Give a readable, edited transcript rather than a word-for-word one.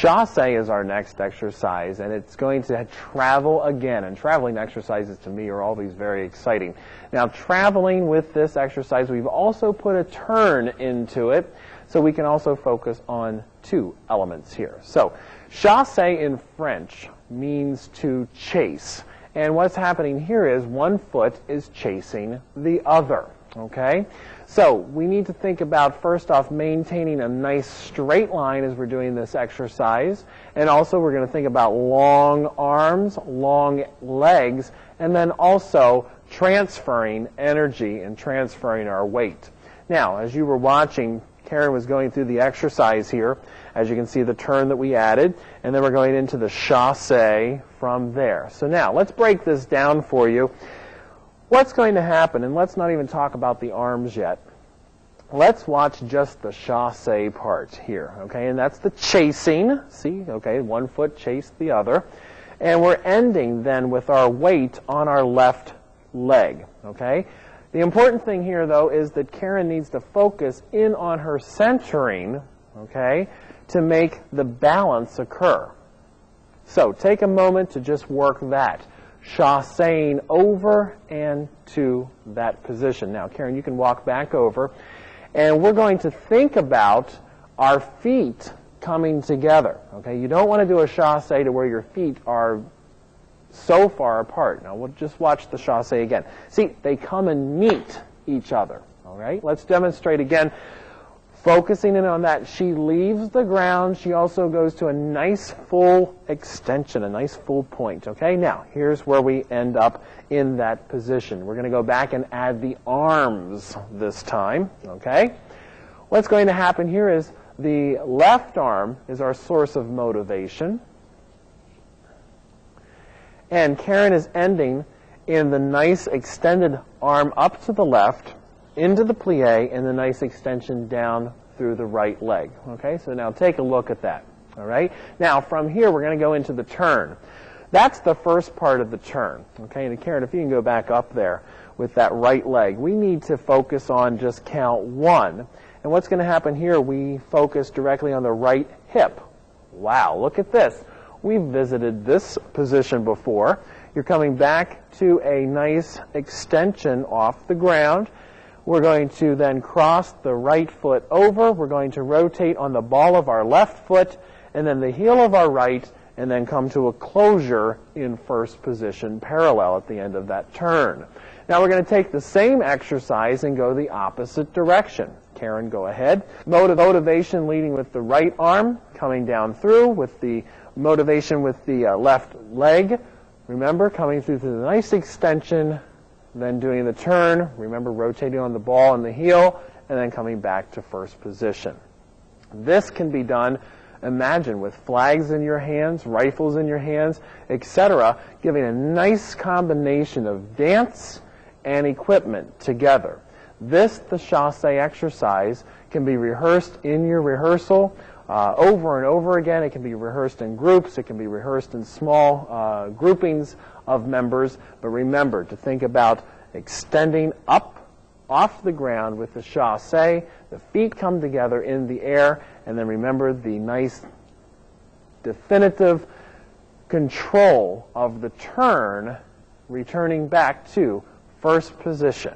Chasse is our next exercise, and it's going to travel again. And traveling exercises to me are always very exciting. Now, traveling with this exercise, we've also put a turn into it, so we can also focus on two elements here. So, chasse in French means to chase. And what's happening here is one foot is chasing the other. Okay? So we need to think about, first off, maintaining a nice straight line as we're doing this exercise. And also we're going to think about long arms, long legs, and then also transferring energy and transferring our weight. Now, as you were watching, Karen was going through the exercise here. As you can see, the turn that we added, and then we're going into the chasse from there. So now, let's break this down for you. What's going to happen, and let's not even talk about the arms yet. Let's watch just the chasse part here, okay? And that's the chasing. See, okay, one foot chased the other. And we're ending then with our weight on our left leg, okay? The important thing here, though, is that Karen needs to focus in on her centering, okay, to make the balance occur. So take a moment to just work that. Chasseing over and to that position. Now, Karen, you can walk back over, and we're going to think about our feet coming together. Okay, you don't want to do a chasse to where your feet are so far apart. Now, we'll just watch the chasse again. See, they come and meet each other. All right, let's demonstrate again. Focusing in on that, she leaves the ground. She also goes to a nice full extension, a nice full point. Okay, now here's where we end up in that position. We're going to go back and add the arms this time. Okay, what's going to happen here is the left arm is our source of motivation. And Karen is ending in the nice extended arm up to the left, into the plie, and the nice extension down through the right leg. Okay, so now take a look at that. All right, now from here we're going to go into the turn. That's the first part of the turn. Okay, and Karen, if you can go back up there with that right leg, we need to focus on just count one. And what's going to happen here, we focus directly on the right hip. Wow, look at this. We've visited this position before. You're coming back to a nice extension off the ground. We're going to then cross the right foot over. We're going to rotate on the ball of our left foot, and then the heel of our right, and then come to a closure in first position parallel at the end of that turn. Now we're going to take the same exercise and go the opposite direction. Karen, go ahead. Motivation leading with the right arm, coming down through with the motivation with the left leg. Remember, coming through to the nice extension, then doing the turn, remember rotating on the ball and the heel, and then coming back to first position. This can be done, imagine, with flags in your hands, rifles in your hands, etc., giving a nice combination of dance and equipment together. This, the chasse exercise, can be rehearsed in your rehearsal over and over again. It can be rehearsed in groups. It can be rehearsed in small groupings of members. But remember to think about extending up off the ground with the chasse. The feet come together in the air. And then remember the nice definitive control of the turn, returning back to first position.